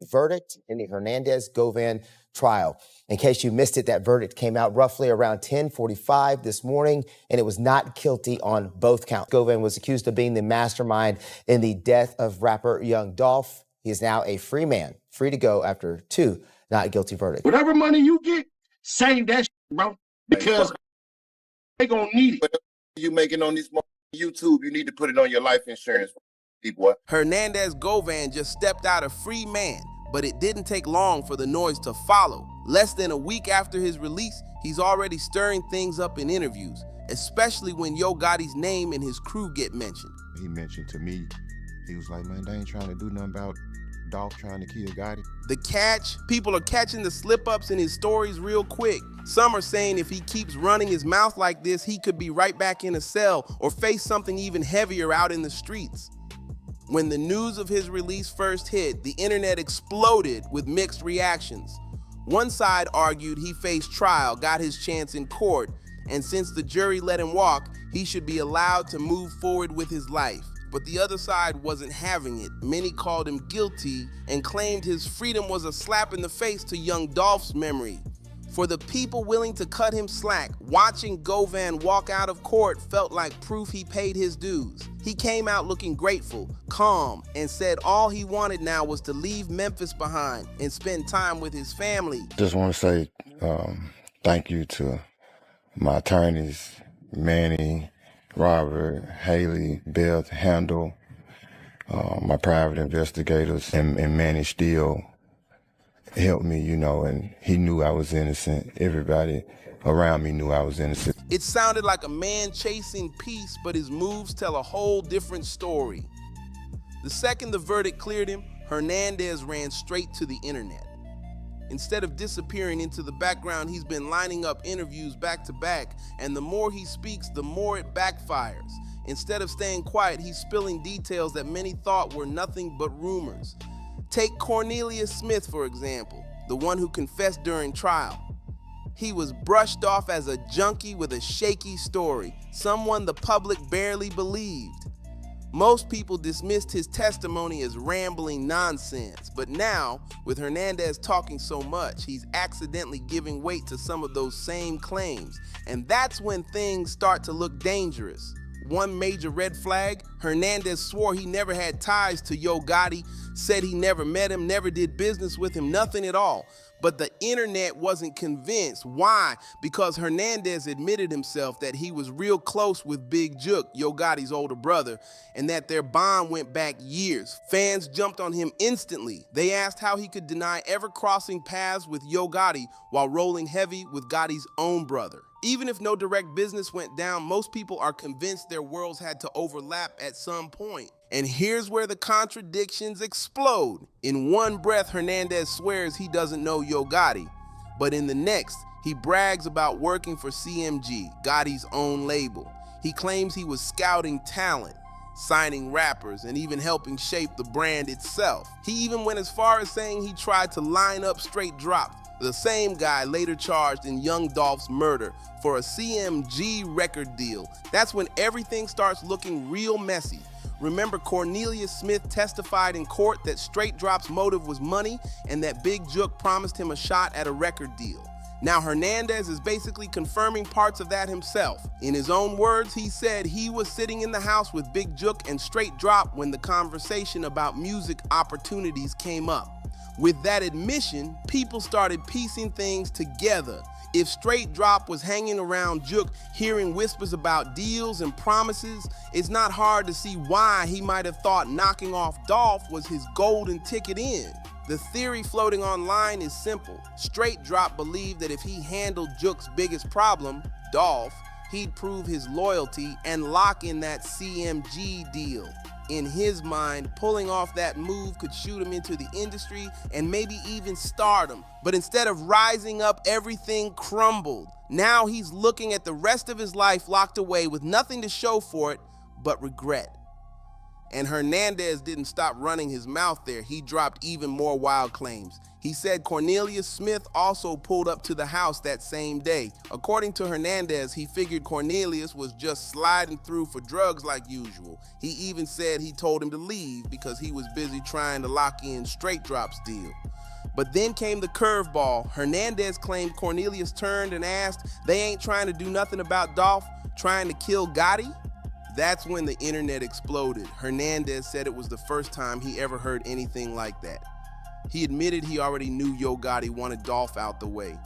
verdict in the Hernandez Govan trial. In case you missed it, that verdict came out roughly around 10:45 this morning, and it was not guilty on both counts. Govan was accused of being the mastermind in the death of rapper Young Dolph. He is now a free man, free to go after 2 not guilty verdicts. Whatever money you get, save that shit, bro, because they gonna need it. Whatever you making on this YouTube, you need to put it on your life insurance, boy. Hernandez Govan just stepped out a free man, but it didn't take long for the noise to follow. Less than a week after his release, he's already stirring things up in interviews, especially when Yo Gotti's name and his crew get mentioned. He mentioned to me, he was like, man, they ain't trying to do nothing about Dolph trying to kill Gotti. The catch, people are catching the slip-ups in his stories real quick. Some are saying if he keeps running his mouth like this, he could be right back in a cell or face something even heavier out in the streets. When the news of his release first hit, the internet exploded with mixed reactions. One side argued he faced trial, got his chance in court, and since the jury let him walk, he should be allowed to move forward with his life. But the other side wasn't having it. Many called him guilty and claimed his freedom was a slap in the face to Young Dolph's memory. For the people willing to cut him slack, watching Govan walk out of court felt like proof he paid his dues. He came out looking grateful, calm, and said all he wanted now was to leave Memphis behind and spend time with his family. Just want to say thank you to my attorneys, Manny, Robert, Haley, Beth, Handel, my private investigators, and Manny still helped me, you know, and he knew I was innocent. Everybody around me knew I was innocent. It sounded like a man chasing peace, but his moves tell a whole different story. The second the verdict cleared him, Hernandez ran straight to the internet. Instead of disappearing into the background, he's been lining up interviews back to back, and the more he speaks, the more it backfires. Instead of staying quiet, he's spilling details that many thought were nothing but rumors. Take Cornelius Smith, for example, the one who confessed during trial. He was brushed off as a junkie with a shaky story, someone the public barely believed. Most people dismissed his testimony as rambling nonsense, but now, with Hernandez talking so much, he's accidentally giving weight to some of those same claims, and that's when things start to look dangerous. One major red flag, Hernandez swore he never had ties to Yo Gotti, said he never met him, never did business with him, nothing at all. But the internet wasn't convinced. Why? Because Hernandez admitted himself that he was real close with Big Jook, Yo Gotti's older brother, and that their bond went back years. Fans jumped on him instantly. They asked how he could deny ever crossing paths with Yo Gotti while rolling heavy with Gotti's own brother. Even if no direct business went down, most people are convinced their worlds had to overlap at some point. And here's where the contradictions explode. In one breath, Hernandez swears he doesn't know Yo Gotti, but in the next, he brags about working for CMG, Gotti's own label. He claims he was scouting talent, signing rappers, and even helping shape the brand itself. He even went as far as saying he tried to line up Straight Drop, the same guy later charged in Young Dolph's murder, for a CMG record deal. That's when everything starts looking real messy. Remember, Cornelius Smith testified in court that Straight Drop's motive was money and that Big Jook promised him a shot at a record deal. Now Hernandez is basically confirming parts of that himself. In his own words, he said he was sitting in the house with Big Jook and Straight Drop when the conversation about music opportunities came up. With that admission, people started piecing things together. If Straight Drop was hanging around Jook hearing whispers about deals and promises, it's not hard to see why he might have thought knocking off Dolph was his golden ticket in. The theory floating online is simple. Straight Drop believed that if he handled Jook's biggest problem, Dolph, he'd prove his loyalty and lock in that CMG deal. In his mind, pulling off that move could shoot him into the industry and maybe even stardom. But instead of rising up, everything crumbled. Now he's looking at the rest of his life locked away with nothing to show for it but regret. And Hernandez didn't stop running his mouth there. He dropped even more wild claims. He said Cornelius Smith also pulled up to the house that same day. According to Hernandez, he figured Cornelius was just sliding through for drugs like usual. He even said he told him to leave because he was busy trying to lock in Straight Drop's deal. But then came the curveball. Hernandez claimed Cornelius turned and asked, "They ain't trying to do nothing about Dolph, trying to kill Gotti?" That's when the internet exploded. Hernandez said it was the first time he ever heard anything like that. He admitted he already knew Yo Gotti wanted Dolph out the way,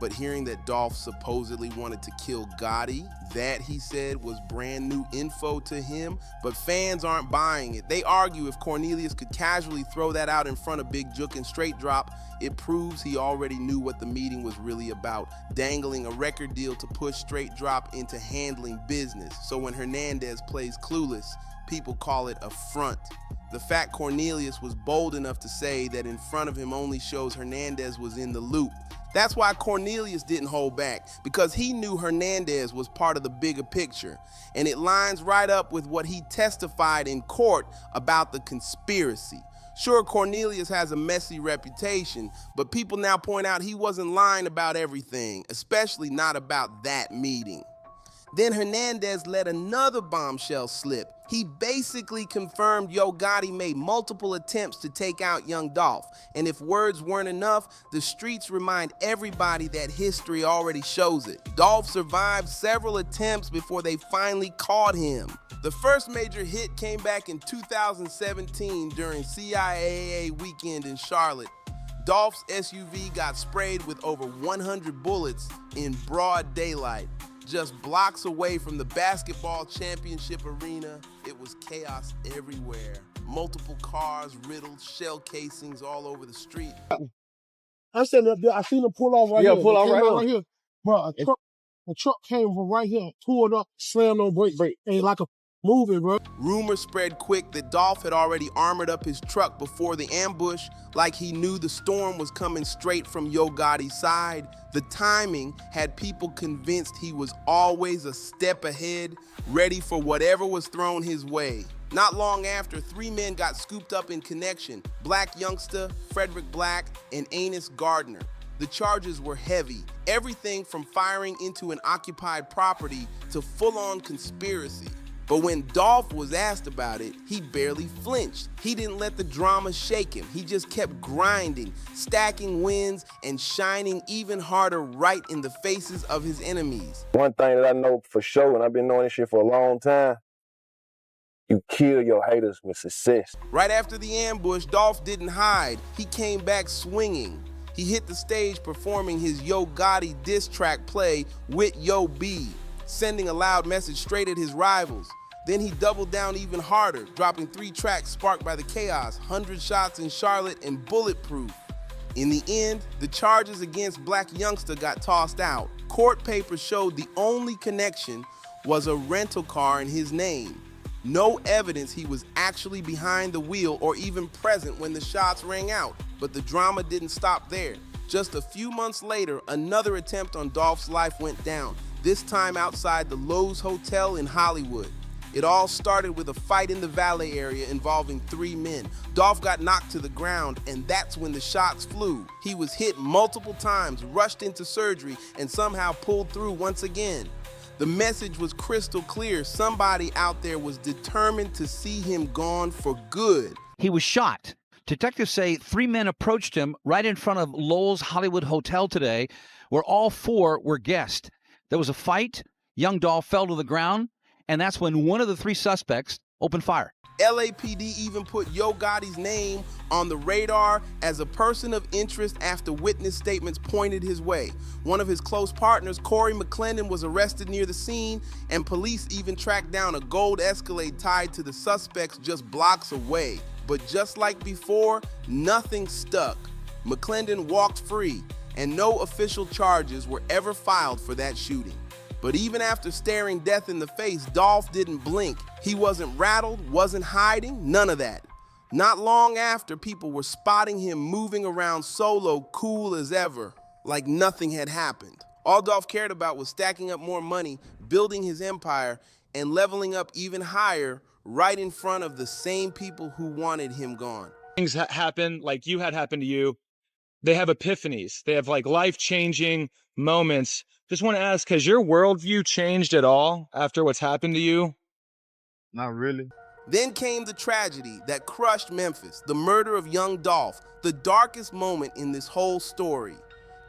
but hearing that Dolph supposedly wanted to kill Gotti, that, he said, was brand new info to him, but fans aren't buying it. They argue if Cornelius could casually throw that out in front of Big Jook and Straight Drop, it proves he already knew what the meeting was really about, dangling a record deal to push Straight Drop into handling business. So when Hernandez plays clueless, people call it a front. The fact Cornelius was bold enough to say that in front of him only shows Hernandez was in the loop. That's why Cornelius didn't hold back, because he knew Hernandez was part of the bigger picture. And it lines right up with what he testified in court about the conspiracy. Sure, Cornelius has a messy reputation, but people now point out he wasn't lying about everything, especially not about that meeting. Then Hernandez let another bombshell slip. He basically confirmed Yo Gotti made multiple attempts to take out Young Dolph. And if words weren't enough, the streets remind everybody that history already shows it. Dolph survived several attempts before they finally caught him. The first major hit came back in 2017 during CIAA weekend in Charlotte. Dolph's SUV got sprayed with over 100 bullets in broad daylight. Just blocks away from the basketball championship arena, it was chaos everywhere. Multiple cars riddled, shell casings all over the street. I'm standing up there. I seen him pull off right here. Pull off Right here. Bro, a truck came from right here, pulled up, slammed on brake. Ain't like a moving, bro. Rumors spread quick that Dolph had already armored up his truck before the ambush, like he knew the storm was coming straight from Yo Gotti's side. The timing had people convinced he was always a step ahead, ready for whatever was thrown his way. Not long after, 3 men got scooped up in connection: Black Youngster, Frederick Black, and Anus Gardner. The charges were heavy, everything from firing into an occupied property to full-on conspiracy. But when Dolph was asked about it, he barely flinched. He didn't let the drama shake him. He just kept grinding, stacking wins, and shining even harder right in the faces of his enemies. One thing that I know for sure, and I've been knowing this shit for a long time, you kill your haters with success. Right after the ambush, Dolph didn't hide. He came back swinging. He hit the stage performing his Yo Gotti diss track play with Yo B, sending a loud message straight at his rivals. Then he doubled down even harder, dropping 3 tracks sparked by the chaos: 100 Shots in Charlotte and Bulletproof. In the end, the charges against Black Youngster got tossed out. Court papers showed the only connection was a rental car in his name. No evidence he was actually behind the wheel or even present when the shots rang out. But the drama didn't stop there. Just a few months later, another attempt on Dolph's life went down, this time outside the Lowe's Hotel in Hollywood. It all started with a fight in the valet area involving 3 men. Dolph got knocked to the ground, and that's when the shots flew. He was hit multiple times, rushed into surgery, and somehow pulled through once again. The message was crystal clear. Somebody out there was determined to see him gone for good. He was shot. Detectives say 3 men approached him right in front of Lowell's Hollywood Hotel today, where all 4 were guests. There was a fight. Young Dolph fell to the ground, and that's when one of the 3 suspects opened fire. LAPD even put Yo Gotti's name on the radar as a person of interest after witness statements pointed his way. One of his close partners, Corey McClendon, was arrested near the scene, and police even tracked down a gold Escalade tied to the suspects just blocks away. But just like before, nothing stuck. McClendon walked free, and no official charges were ever filed for that shooting. But even after staring death in the face, Dolph didn't blink. He wasn't rattled, wasn't hiding, none of that. Not long after, people were spotting him moving around solo, cool as ever, like nothing had happened. All Dolph cared about was stacking up more money, building his empire, and leveling up even higher right in front of the same people who wanted him gone. Things happen like you had happened to you. they have epiphanies. They have like life-changing moments. Just want to ask, has your worldview changed at all after what's happened to you? Not really. Then came the tragedy that crushed Memphis, the murder of Young Dolph, the darkest moment in this whole story.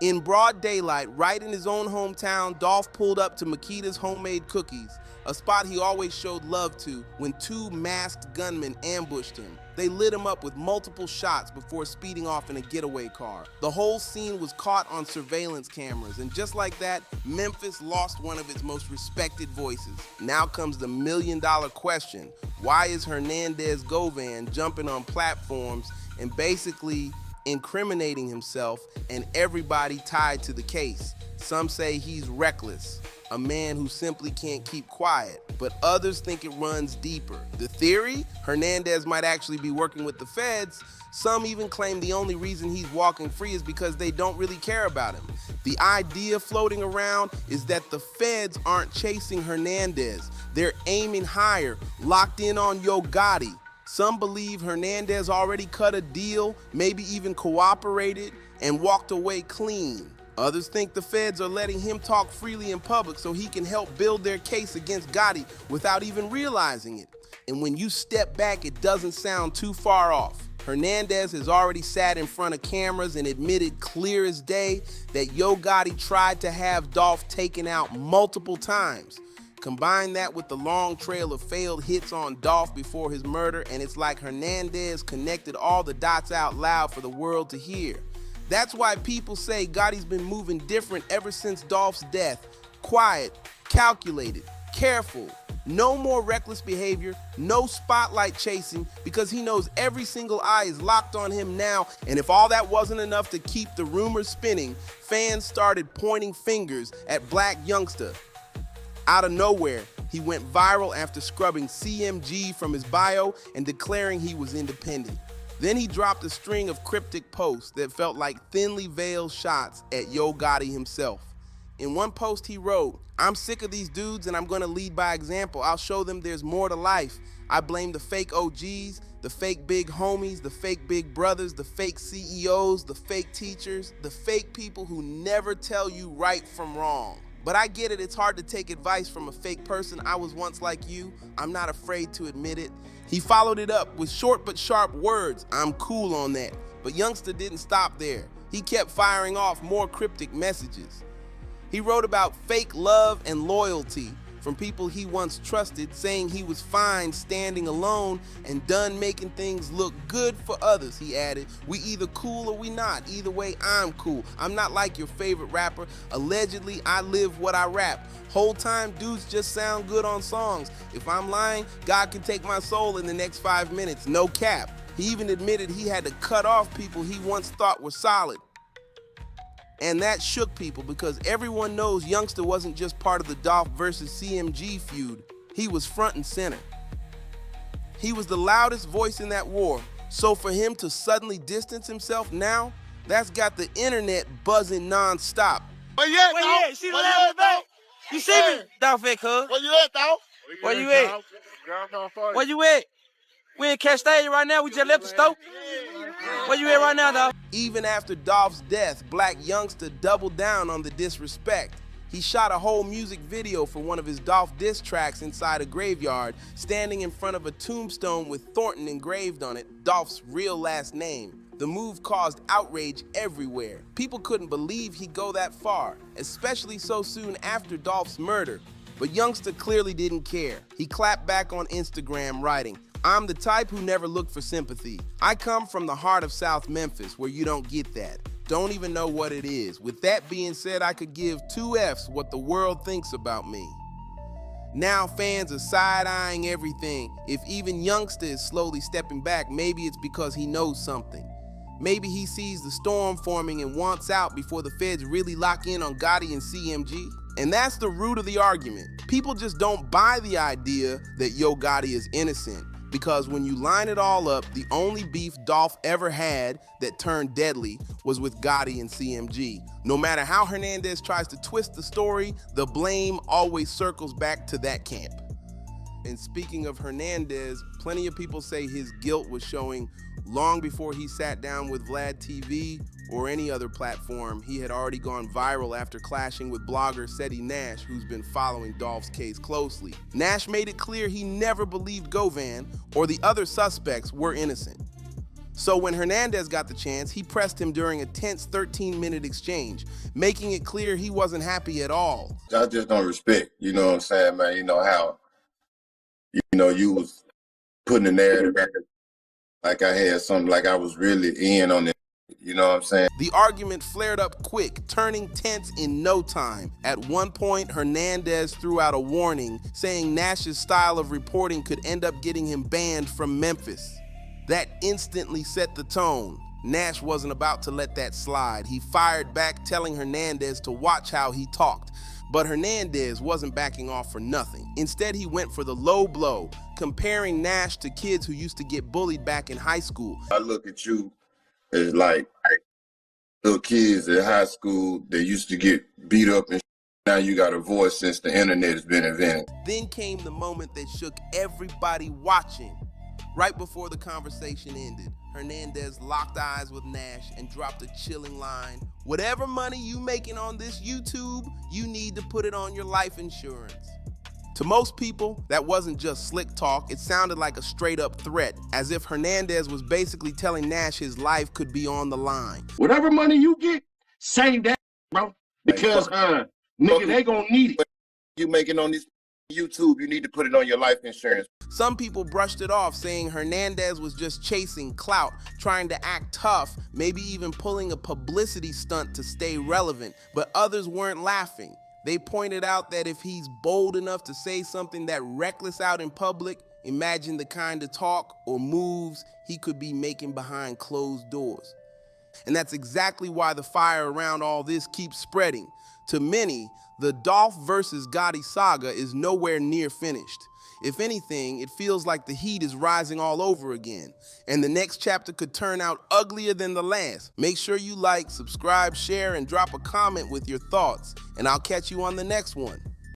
In broad daylight, right in his own hometown, Dolph pulled up to Makita's homemade cookies, a spot he always showed love to, when two masked gunmen ambushed him. They lit him up with multiple shots before speeding off in a getaway car. The whole scene was caught on surveillance cameras, and just like that, Memphis lost one of its most respected voices. Now comes the million-dollar question. Why is Hernandez Govan jumping on platforms and basically incriminating himself and everybody tied to the case? Some say he's reckless, a man who simply can't keep quiet, but others think it runs deeper. The theory? Hernandez might actually be working with the feds. Some even claim the only reason he's walking free is because they don't really care about him. The idea floating around is that the feds aren't chasing Hernandez. They're aiming higher, locked in on Young Gotti. Some believe Hernandez already cut a deal, maybe even cooperated, and walked away clean. Others think the feds are letting him talk freely in public so he can help build their case against Gotti without even realizing it. And when you step back, it doesn't sound too far off. Hernandez has already sat in front of cameras and admitted clear as day that Young Gotti tried to have Dolph taken out multiple times. Combine that with the long trail of failed hits on Dolph before his murder, and it's like Hernandez connected all the dots out loud for the world to hear. That's why people say Gotti's been moving different ever since Dolph's death. Quiet, calculated, careful. No more reckless behavior, no spotlight chasing, because he knows every single eye is locked on him now. And if all that wasn't enough to keep the rumors spinning, fans started pointing fingers at Black Youngster. Out of nowhere, he went viral after scrubbing CMG from his bio and declaring he was independent. Then he dropped a string of cryptic posts that felt like thinly veiled shots at Young Gotti himself. In one post he wrote, "I'm sick of these dudes and I'm gonna lead by example. I'll show them there's more to life. I blame the fake OGs, the fake big homies, the fake big brothers, the fake CEOs, the fake teachers, the fake people who never tell you right from wrong. But I get it, it's hard to take advice from a fake person. I was once like you. I'm not afraid to admit it." He followed it up with short but sharp words, "I'm cool on that." But Youngster didn't stop there. He kept firing off more cryptic messages. He wrote about fake love and loyalty from people he once trusted, saying he was fine standing alone and done making things look good for others. He added, "We either cool or we not. Either way, I'm cool. I'm not like your favorite rapper. Allegedly, I live what I rap. Whole time, dudes just sound good on songs. If I'm lying, God can take my soul in the next 5 minutes. No cap." He even admitted he had to cut off people he once thought were solid. And that shook people because everyone knows Youngster wasn't just part of the Dolph versus CMG feud. He was front and center. He was the loudest voice in that war. So for him to suddenly distance himself now, that's got the internet buzzing nonstop. Where you at, dog? See the level back? You see me? Dolph at, cuz. Where you at, dog? Where you at? Where you at? We in Castain right now. We just left the store. Where you at right now, dog? Even after Dolph's death, Black Youngster doubled down on the disrespect. He shot a whole music video for one of his Dolph diss tracks inside a graveyard, standing in front of a tombstone with Thornton engraved on it, Dolph's real last name. The move caused outrage everywhere. People couldn't believe he'd go that far, especially so soon after Dolph's murder. But Youngster clearly didn't care. He clapped back on Instagram, writing, "I'm the type who never looked for sympathy. I come from the heart of South Memphis, where you don't get that. Don't even know what it is. With that being said, I could give 2 Fs what the world thinks about me." Now fans are side-eyeing everything. If even Youngster is slowly stepping back, maybe it's because he knows something. Maybe he sees the storm forming and wants out before the feds really lock in on Gotti and CMG. And that's the root of the argument. People just don't buy the idea that Young Gotti is innocent. Because when you line it all up, the only beef Dolph ever had that turned deadly was with Gotti and CMG. No matter how Hernandez tries to twist the story, the blame always circles back to that camp. And speaking of Hernandez, plenty of people say his guilt was showing long before he sat down with Vlad TV or any other platform. He had already gone viral after clashing with blogger Seti Nash, who's been following Dolph's case closely. Nash made it clear he never believed Govan or the other suspects were innocent. So when Hernandez got the chance, he pressed him during a tense 13-minute exchange, making it clear he wasn't happy at all. I just don't respect, you know what I'm saying, man? You know how, you was putting the narrative back like I had something, like I was really in on it. You know what I'm saying? The argument flared up quick, turning tense in no time. At one point, Hernandez threw out a warning, saying Nash's style of reporting could end up getting him banned from Memphis. That instantly set the tone. Nash wasn't about to let that slide. He fired back, telling Hernandez to watch how he talked. But Hernandez wasn't backing off for nothing. Instead, he went for the low blow, comparing Nash to kids who used to get bullied back in high school. I look at you as like little kids at high school that used to get beat up, and now you got a voice since the internet has been invented. Then came the moment that shook everybody watching. Right before the conversation ended, Hernandez locked eyes with Nash and dropped a chilling line. Whatever money you making on this YouTube, you need to put it on your life insurance. To most people, that wasn't just slick talk. It sounded like a straight up threat, as if Hernandez was basically telling Nash his life could be on the line. Whatever money you get, save that, bro. Because, nigga, they gonna need it. You making on this YouTube, you need to put it on your life insurance. Some people brushed it off, saying Hernandez was just chasing clout, trying to act tough, maybe even pulling a publicity stunt to stay relevant, but others weren't laughing. They pointed out that if he's bold enough to say something that reckless out in public, imagine the kind of talk or moves he could be making behind closed doors. And that's exactly why the fire around all this keeps spreading. To many, the Dolph versus Gotti saga is nowhere near finished. If anything, it feels like the heat is rising all over again, and the next chapter could turn out uglier than the last. Make sure you like, subscribe, share, and drop a comment with your thoughts, and I'll catch you on the next one.